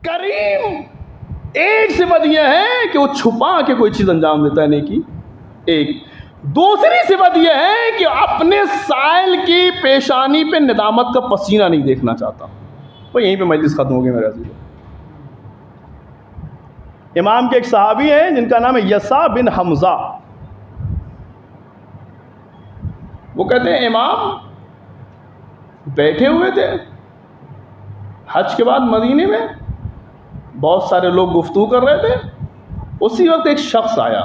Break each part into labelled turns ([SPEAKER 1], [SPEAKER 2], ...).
[SPEAKER 1] کریم ایک صفت یہ ہے کہ وہ چھپا کے کوئی چیز انجام دیتا ہے نیکی، ایک دوسری صفت یہ ہے کہ اپنے سائل کی پیشانی پہ ندامت کا پسینہ نہیں دیکھنا چاہتا۔ وہ یہیں پہ مجلس ختم ہو گئی میرے عزیزو۔ امام کے ایک صحابی ہیں جن کا نام ہے یسع بن حمزہ، وہ کہتے ہیں امام بیٹھے ہوئے تھے حج کے بعد مدینے میں، بہت سارے لوگ گفتگو کر رہے تھے، اسی وقت ایک شخص آیا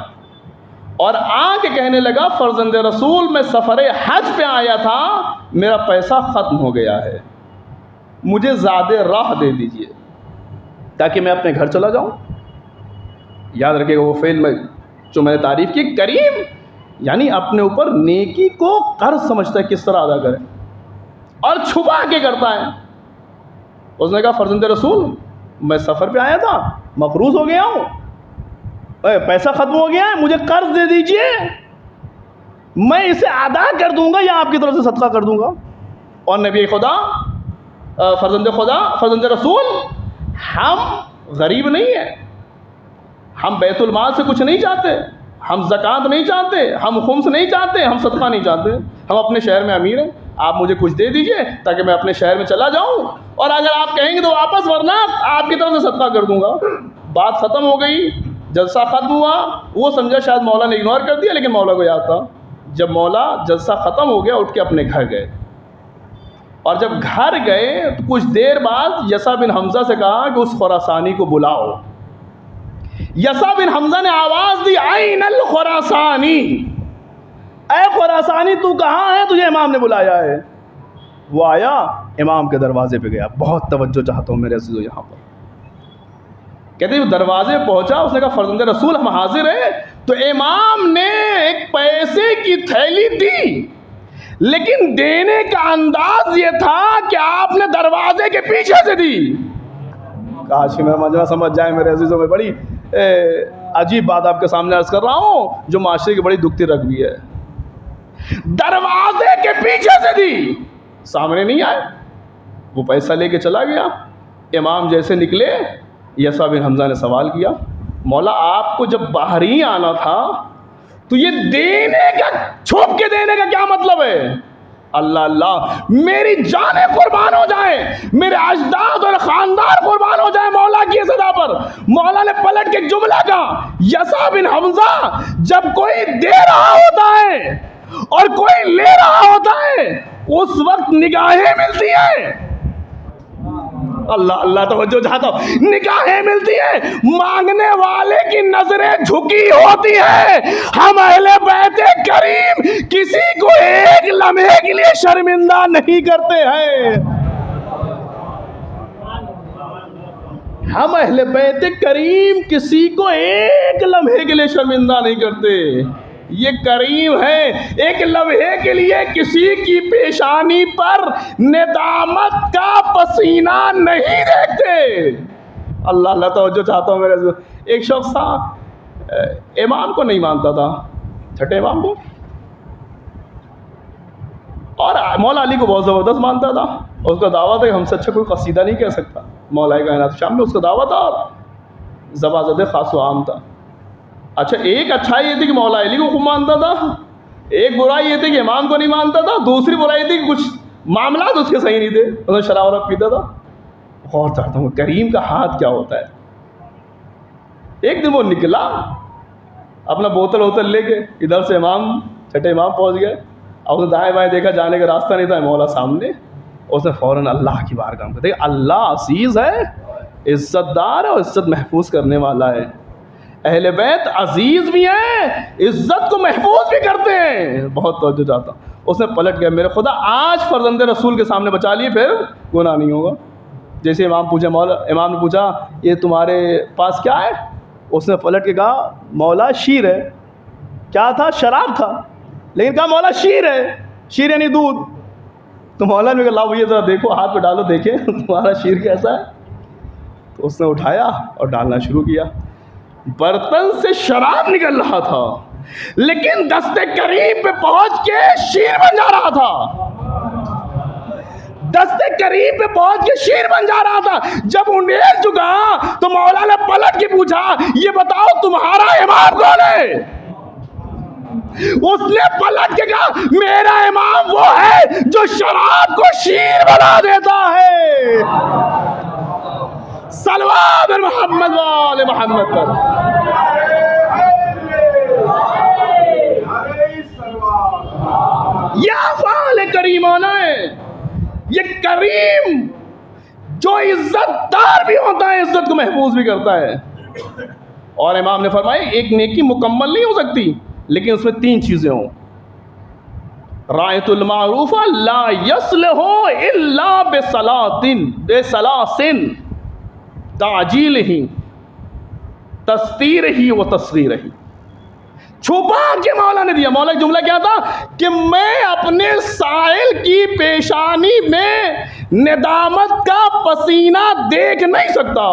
[SPEAKER 1] اور آ کے کہنے لگا فرزند رسول میں سفر حج پہ آیا تھا، میرا پیسہ ختم ہو گیا ہے، مجھے زیادہ راہ دے دیجئے تاکہ میں اپنے گھر چلا جاؤں۔ یاد رکھے گا وہ فعل میں جو میں نے تعریف کی، کریم یعنی اپنے اوپر نیکی کو قرض سمجھتا ہے کس طرح ادا کرے، اور چھپا کے کرتا ہے۔ اس نے کہا فرزند رسول میں سفر پہ آیا تھا، مقروض ہو گیا ہوں، پیسہ ختم ہو گیا ہے، مجھے قرض دے دیجئے، میں اسے ادا کر دوں گا یا آپ کی طرف سے صدقہ کر دوں گا۔ اور نبی خدا فرزند رسول ہم غریب نہیں ہیں، ہم بیت المال سے کچھ نہیں چاہتے، ہم زکوٰۃ نہیں چاہتے، ہم خمس نہیں چاہتے، ہم صدقہ نہیں چاہتے، ہم اپنے شہر میں امیر ہیں، آپ مجھے کچھ دے دیجئے تاکہ میں اپنے شہر میں چلا جاؤں، اور اگر آپ کہیں گے تو واپس، ورنہ آپ کی طرف سے صدقہ کر دوں گا۔ بات ختم ہو گئی، جلسہ ختم ہوا، وہ سمجھا شاید مولا نے اگنور کر دیا، لیکن مولا کو یاد تھا۔ جب مولا جلسہ ختم ہو گیا اٹھ کے اپنے گھر گئے، اور جب گھر گئے تو کچھ دیر بعد یسع بن حمزہ سے کہا کہ اس خراسانی کو بلاؤ۔ یسع بن حمزہ نے آواز دی عین الخراسانی، اے خراسانی تو کہاں ہے، تجھے امام نے بلایا ہے۔ وہ آیا، امام کے دروازے پہ گیا، بہت توجہ چاہتا ہوں میرے عزیزو یہاں پر، کہتے ہیں دروازے پہنچا، اس نے کہا فرزند رسول ہم حاضر ہیں۔ تو امام نے ایک پیسے کی تھیلی دی، لیکن دینے کا انداز یہ تھا کہ آپ نے دروازے کے پیچھے سے دی۔ کاش میرا مجمع سمجھ جائے میرے عزیزوں، میں بڑی عجیب بات آپ کے سامنے عرض کر رہا ہوں جو معاشرے کی بڑی دکھتی رکھ بھی ہے۔ دروازے کے پیچھے سے دی، سامنے نہیں آئے، وہ پیسہ لے کے چلا گیا۔ امام جیسے نکلے، یسع بن حمزہ نے سوال کیا، مولا آپ کو جب باہر ہی آنا تھا تو یہ دینے کا، چھپ کے دینے کا کیا مطلب ہے؟ اللہ اللہ، میری جانیں قربان ہو جائیں، میرے اجداد اور خاندان قربان ہو جائیں مولا کی صدا پر۔ مولا نے پلٹ کے جملہ کہا، یسع بن حمزہ جب کوئی دے رہا ہوتا ہے اور کوئی لے رہا ہوتا ہے اس وقت نگاہیں ملتی ہیں۔ اللہ اللہ، توجہ چاہتا ہوں، نگاہیں ملتی ہیں، مانگنے والے کی نظریں جھکی ہوتی ہیں۔ ہم اہل بیت کریم کسی کو ایک لمحے کے لیے شرمندہ نہیں کرتے ہیں۔ ہم اہل بیت کریم کسی کو ایک لمحے کے لیے شرمندہ نہیں کرتے۔ یہ کریم ہے، ایک لمحے کے لیے کسی کی پیشانی پر ندامت کا پسینہ نہیں دیکھتے۔ اللہ اللہ، توجہ چاہتا ہوں میرے۔ ایک شخص تھا، امام کو نہیں مانتا تھا، چھٹے امام کو، اور مولا علی کو بہت زبردست مانتا تھا۔ اس کا دعویٰ تھا کہ ہم سے اچھا کوئی قصیدہ نہیں کہہ سکتا۔ مولا کائنات شام میں اس کا دعویٰ تھا، اور زبازد خاص و عام تھا۔ اچھا، ایک اچھائی یہ تھی کہ مولا علی کو خوب مانتا تھا، ایک برائی یہ تھی کہ امام کو نہیں مانتا تھا، دوسری برائی تھی کہ کچھ معاملات اس کے صحیح نہیں تھے، اس نے شراب وراب پیتا تھا۔ غور چاہتا ہوں کریم کا ہاتھ کیا ہوتا ہے۔ ایک دن وہ نکلا اپنا بوتل ووتل لے کے، ادھر سے امام، چھٹے امام پہنچ گئے، اب اس نے دائیں بائیں دیکھا، جانے کا راستہ نہیں تھا، مولا سامنے۔ اس نے فوراً اللہ کی بارگاہ میں دیکھا، اللہ عزیز ہے، عزت دار ہے اور عزت محفوظ کرنے والا ہے۔ اہل بیت عزیز بھی ہیں، عزت کو محفوظ بھی کرتے ہیں۔ بہت توجہ چاہتا ہوں۔ اس نے پلٹ گیا، میرے خدا آج فرزند رسول کے سامنے بچا لیے، پھر گناہ نہیں ہوگا۔ جیسے امام پوچھا، مولا، امام نے پوچھا یہ تمہارے پاس کیا ہے؟ اس نے پلٹ کے کہا مولا شیر ہے۔ کیا تھا؟ شراب تھا، لیکن کہا مولا شیر ہے، شیر یعنی دودھ۔ تو مولا نے کہا لاؤ یہ ذرا دیکھو، ہاتھ پہ ڈالو دیکھیں تمہارا شیر کیسا ہے۔ تو اس نے اٹھایا اور ڈالنا شروع کیا۔ برتن سے شراب نکل رہا تھا، لیکن دست کریم پہ پہنچ کے شیر بن جا رہا تھا۔ دست کریم پہ پہنچ کے شیر بن جا رہا تھا۔ جب انڈیل چکا مولا نے پلٹ کے پوچھا یہ بتاؤ تمہارا امام کون ہے؟ اس نے پلٹ کے کہا میرا امام وہ ہے جو شراب کو شیر بنا دیتا ہے. صلوات محمد وآل محمد پر. یا فعال کریمانہ ہے. یہ کریم جو عزت دار بھی ہوتا ہے عزت کو محفوظ بھی کرتا ہے. اور امام نے فرمایا ایک نیکی مکمل نہیں ہو سکتی لیکن اس میں 3 چیزیں ہوں. رائت المعروف لا یصلح الا بثلاث تعجیل ہی تستیر ہی و تصغیر ہی. چھپا کے مولا نے دیا. مولا کا جملہ کیا تھا کہ میں اپنے سائل کی پیشانی میں ندامت کا پسینہ دیکھ نہیں سکتا.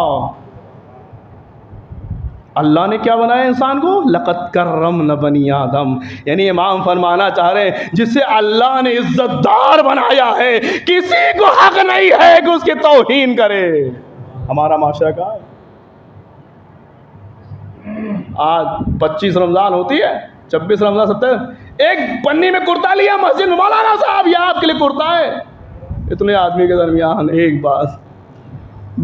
[SPEAKER 1] اللہ نے کیا بنایا انسان کو؟ لقد کرمنا بنی آدم. یعنی امام فرمانا چاہ رہے ہیں جسے اللہ نے عزت دار بنایا ہے کسی کو حق نہیں ہے کہ اس کی توہین کرے. ہمارا معاشرہ کہاں ہے؟ آج 25 رمضان ہوتی ہے 26 رمضان 27 ایک پنی میں کرتا لیا مسجد میں مولانا صاحب یہ آپ کے لیے کرتا ہے. اتنے آدمی کے درمیان ایک بات.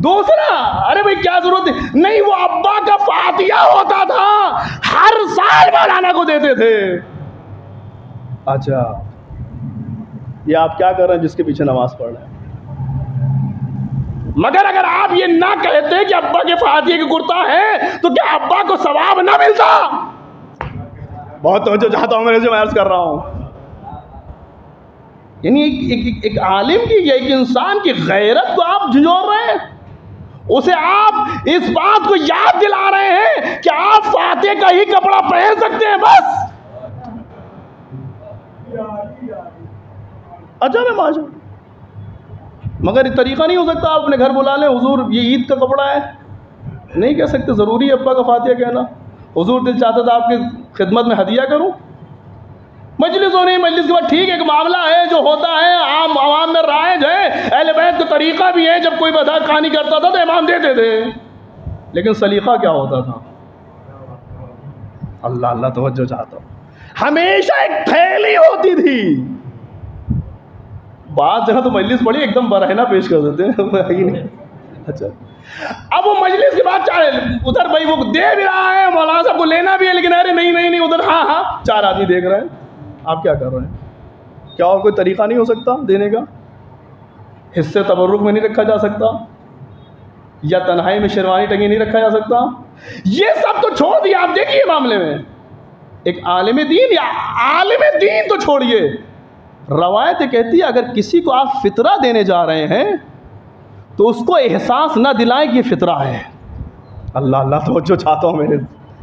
[SPEAKER 1] دوسرا ارے بھائی کیا ضرورت ہے؟ نہیں وہ ابا کا فاتحہ ہوتا تھا ہر سال مولانا کو دیتے تھے. اچھا یہ آپ کیا کر رہے ہیں جس کے پیچھے نماز پڑھ رہے ہیں؟ مگر اگر آپ یہ نہ کہتے کہ ابا کے فاتحے کی کرتا ہے تو کیا ابا کو ثواب نہ ملتا؟ بہت توجہ چاہتا ہوں میں عرض کر رہا ہوں. یعنی ایک عالم کی یا ایک انسان کی غیرت کو آپ جھنجھوڑ رہے ہیں. اسے آپ اس بات کو یاد دلا رہے ہیں کہ آپ فاتحے کا ہی کپڑا پہن سکتے ہیں بس. اچھا میں معاشر مگر یہ طریقہ نہیں ہو سکتا آپ اپنے گھر بلا لیں حضور یہ عید کا کپڑا ہے. نہیں کہہ سکتے. ضروری ہے ابا کا فاتحہ کہنا؟ حضور دل چاہتا تھا آپ کی خدمت میں ہدیہ کروں. مجلس ہو نہیں مجلس کے بعد ٹھیک ہے ایک معاملہ ہے جو ہوتا ہے عام عوام میں رائج ہے. اہل بیت کا طریقہ بھی ہے جب کوئی بدعت کہانی کرتا تھا تو امام دیتے تھے. لیکن سلیقہ کیا ہوتا تھا؟ اللہ اللہ توجہ چاہتا ہوں. ہمیشہ ایک تھیلی ہوتی تھی. بعض جگہ تو مجلس پڑی ایک دم برہنہ پیش کر دیتے ہیں. اچھا اب وہ مجلس کے بعد چاہے ادھر بھائی وہ دے بھی رہا ہے مولانا صاحب کو لینا بھی ہے لیکن ارے نہیں ادھر ہاں 4 آدمی دیکھ رہے ہیں. آپ کیا کر رہے ہیں؟ کیا اور کوئی طریقہ نہیں ہو سکتا دینے کا؟ حصے تبرک میں نہیں رکھا جا سکتا یا تنہائی میں شیروانی ٹنگی نہیں رکھا جا سکتا؟ یہ سب تو چھوڑ دیا. آپ دیکھیے معاملے میں ایک عالم دین یا عالم دین تو چھوڑیے روایت کہتی ہے اگر کسی کو آپ فطرہ دینے جا رہے ہیں تو اس کو احساس نہ دلائیں کہ یہ فطرہ ہے. اللہ اللہ توجہ چاہتا ہوں میرے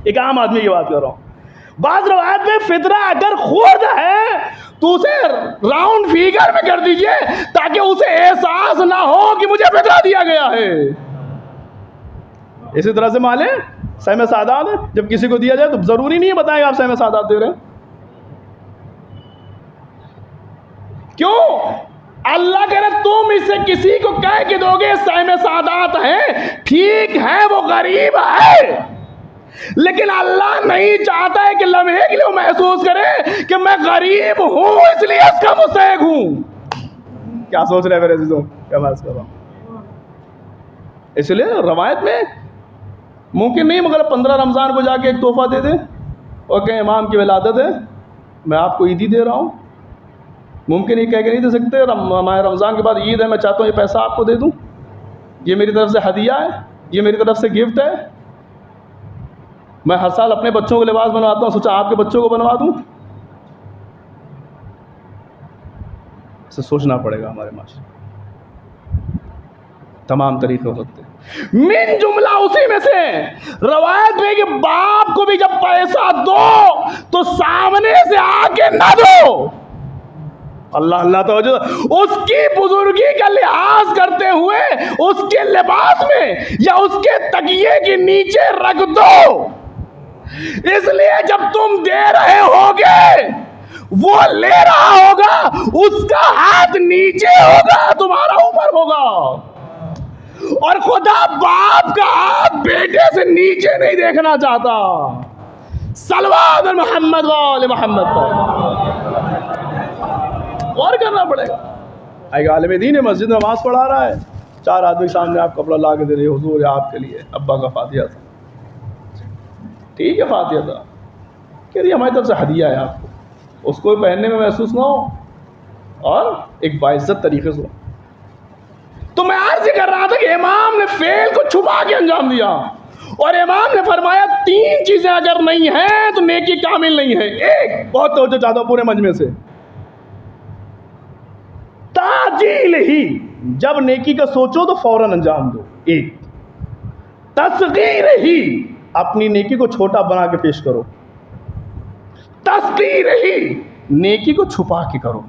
[SPEAKER 1] ایک عام آدمی کی بات کر رہا ہوں. بعض روایت میں فطرہ اگر خرد ہے تو اسے راؤنڈ فیگر میں کر دیجئے تاکہ اسے احساس نہ ہو کہ مجھے فطرہ دیا گیا ہے. اسی طرح سے مالے سہم سعادات ہے جب کسی کو دیا جائے تو ضروری نہیں ہے بتائیں آپ سہم سعادات دے رہے ہیں. کیوں؟ اللہ کرے تم اسے کسی کو کہہ کے دو گے سہم سعادات ہے ٹھیک ہے وہ غریب ہے لیکن اللہ نہیں چاہتا ہے کہ لمحے کے لیے وہ محسوس کرے کہ میں غریب ہوں اس لیے اس کا مستحق ہوں. کیا سوچ رہے ہیں میرے عزیزوں؟ کیا بات کر رہا ہوں. اس لیے روایت میں ممکن نہیں مگر 15 رمضان کو جا کے ایک تحفہ دے دیں اور کہیں امام کی ولادت ہے میں آپ کو عیدی دے رہا ہوں. ممکن یہ کہہ کے نہیں دے سکتے ہمارے رمضان کے بعد عید ہے میں چاہتا ہوں یہ پیسہ آپ کو دے دوں یہ میری طرف سے ہدیہ ہے یہ میری طرف سے گفٹ ہے. میں ہر سال اپنے بچوں کو لباس بنواتا ہوں سوچا آپ کے بچوں کو بنوا دوں. اسے سوچنا پڑے گا ہمارے معاشرے تمام طریقے ہو سکتے ہیں. من جملہ اسی میں سے روایت میں کہ باپ کو بھی جب پیسہ دو تو سامنے سے آ کے نہ دو. اللہ اللہ توجہ اس کی بزرگی کا لحاظ کرتے ہوئے اس کے لباس میں یا اس کے تکیے کے نیچے رکھ دو. اس لیے جب تم دے رہے ہوگے وہ لے رہا ہوگا اس کا ہاتھ نیچے ہوگا تمہارا اوپر ہوگا اور خدا باپ کا ہاتھ بیٹے سے نیچے نہیں دیکھنا چاہتا. صلوات محمد وآل محمد پر غور کرنا پڑے گا. ایک عالم دین مسجد میں نماز پڑھا رہا ہے, 4 آدمی سامنے آپ کپڑا لا کے دے رہے, حضور آپ کے لیے ابا کا فاتحہ تھا, ٹھیک ہے فاتحہ تھا, کہہ رہی ہماری طرف سے ہدیہ ہے آپ کو, اس کو پہننے میں محسوس نہ ہو اور ایک باعزت طریقے سے. تو میں عرض کر رہا تھا کہ امام نے فعل کو چھپا کے انجام دیا, اور امام نے فرمایا 3 چیزیں اگر نہیں ہیں تو نیکی کامل نہیں ہے. ایک, بہت توجہ چاہتا ہوں پورے مجمع سے, تاجیل ہی, جب نیکی کا سوچو تو فوراً انجام دو. ایک, تصغیر ہی, اپنی نیکی کو چھوٹا بنا کے پیش کرو. تستیر ہی, نیکی کو چھپا کے کرو.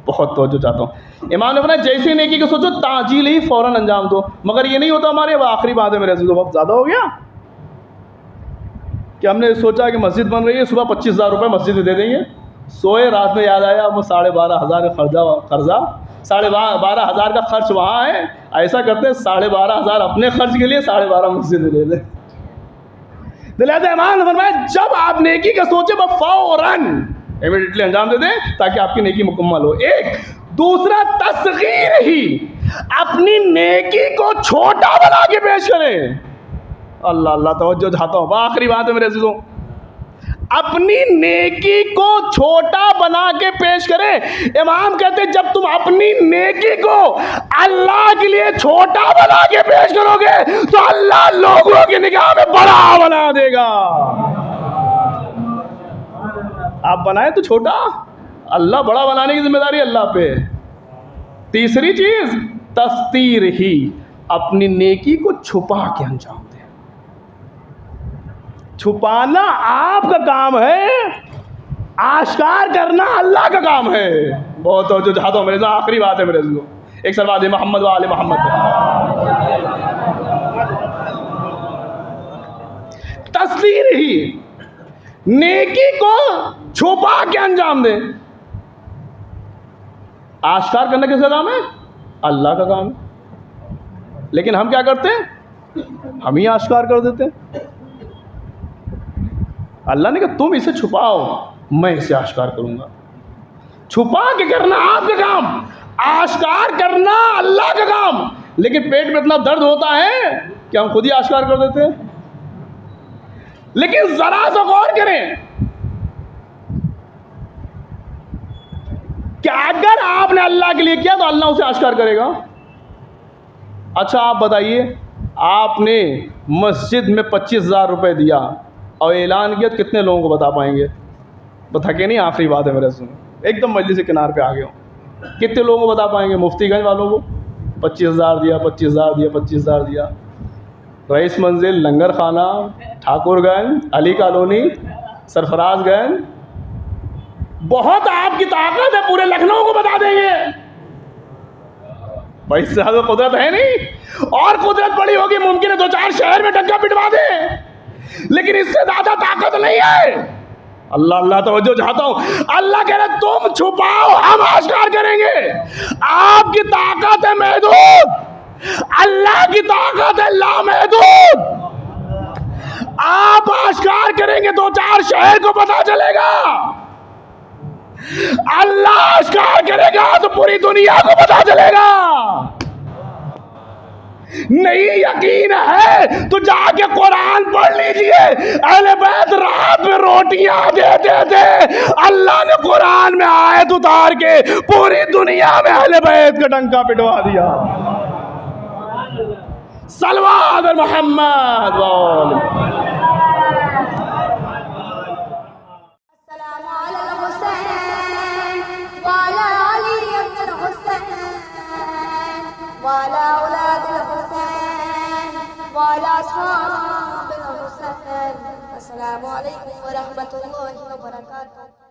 [SPEAKER 1] بہت توجہ چاہتا ہوں. امام نے فرمایا جیسے نیکی کو سوچو تاجیل ہی, فوراً انجام دو. مگر یہ نہیں ہوتا ہمارے, اب آخری بات ہے میرے عزیزو, وقت زیادہ ہو گیا, کہ ہم نے سوچا کہ مسجد بن رہی ہے, صبح 25,000 روپے مسجد میں دے دیں گے, سوئے رات میں یاد آیا وہ 12,500 کا قرضہ 12,500 کا خرچ وہاں ہے, ایسا کرتے 12,500 اپنے خرچ کے لیے 12,500 مسجد میں دے دیں. لہٰذا امام نے فرمایا جب آپ نیکی کا سوچے وہ فوراً امیڈیٹلی انجام دے دیں تاکہ آپ کی نیکی مکمل ہو. ایک. دوسرا, تصغیر ہی, اپنی نیکی کو چھوٹا بنا کے پیش کریں. اللہ اللہ, توجہ چاہتا ہوں, آخری بات ہے میرے عزیزوں, اپنی نیکی کو چھوٹا بنا کے پیش کریں. امام کہتے ہیں جب تم اپنی نیکی کو اللہ کے لیے چھوٹا بنا کے پیش کرو گے تو اللہ لوگوں کی نگاہ میں بڑا بنا دے گا. آپ بنائیں تو چھوٹا, اللہ بڑا بنانے کی ذمہ داری اللہ پہ. تیسری چیز, تستیر ہی, اپنی نیکی کو چھپا کے انجام دیں. چھپانا آپ کا کام ہے, آشکار کرنا اللہ کا کام ہے. بہت توجہ چاہتا ہوں میرے, آخری بات ہے میرے عزیزو, ایک صلوات محمد وآل محمد. تستیر ہی, نیکی کو چھپا کے انجام دیں. آشکار کرنا کس کا کام ہے؟ اللہ کا کام ہے. لیکن ہم کیا کرتے ہیں, ہم ہی آشکار کر دیتے ہیں. اللہ نے کہا تم اسے چھپاؤ, میں اسے آشکار کروں گا. چھپا کے کرنا آپ کا کام, آشکار کرنا اللہ کا کام. لیکن پیٹ میں اتنا درد ہوتا ہے کہ ہم خود ہی آشکار کر دیتے ہیں. لیکن ذرا سا غور کریں کہ اگر آپ نے اللہ کے لیے کیا تو اللہ اسے آشکار کرے گا. اچھا آپ بتائیے, آپ نے مسجد میں 25,000 روپے دیا اور اعلان کیا تو کتنے لوگوں کو بتا پائیں گے؟ بتا کے نہیں, آخری بات ہے میرے سن, ایک دم مجلس کے کنار پہ آ گیا ہوں, کتنے لوگوں کو بتا پائیں گے؟ مفتی گنج والوں کو 25,000 دیا, 25,000 دیا, 25,000 دیا. رئیس منزل, لنگر خانہ, ٹھاکر گنج, علی کالونی, سرفراز گنج, بہت آپ کی طاقت ہے, پورے لکھنؤ کو بتا دیں گے. بھائی اس سے زیادہ قدرت ہے نہیں, اور قدرت بڑی ہوگی ممکن ہے 2-4 شہر میں ڈنکا پٹوا دے, لیکن اس سے زیادہ طاقت نہیں ہے. اللہ اللہ, توجہ چاہتا ہوں. اللہ کہہ رہے تم چھپاؤ, ہم آشکار کریں گے. آپ کی طاقت ہے محدود, اللہ کی طاقت ہے لامحدود. آپ آشکار کریں گے 2-4 شہر کو پتا چلے گا, اللہ آشکار کرے گا تو پوری دنیا کو پتا چلے گا. نہیں یقین ہے تو جا کے قرآن پڑھ لیجئے. اہل بیت رات میں روٹیاں دیتے تھے, اللہ نے قرآن میں آیت اتار کے پوری دنیا میں اہل بیت کا ڈنکا پٹوا دیا. صلوات محمد وآل
[SPEAKER 2] وعلى أولاد الحسين وعلى أصحاب الحسين. السلام عليكم ورحمة الله وبركاته.